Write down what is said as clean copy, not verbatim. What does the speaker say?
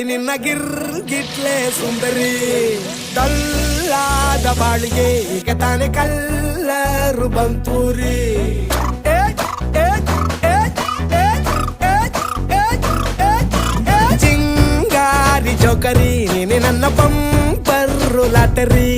ನೋಡಿ ನಿನ್ನ ಗಿರ್ಗಿಟ್ಲೆ ಸುಂದರಿ ಡಲ್ಲಾದ ಬಾಳಿಗೆ ಈಗ ತಾನೆ ಕಲ್ಲರು ಬಂತೂರಿ ಚಿಂಗಾರಿ ಜೋಕರಿ ನೀನೆ ನನ್ನ ಪಂಪರ್ರು ಲಾಟರಿ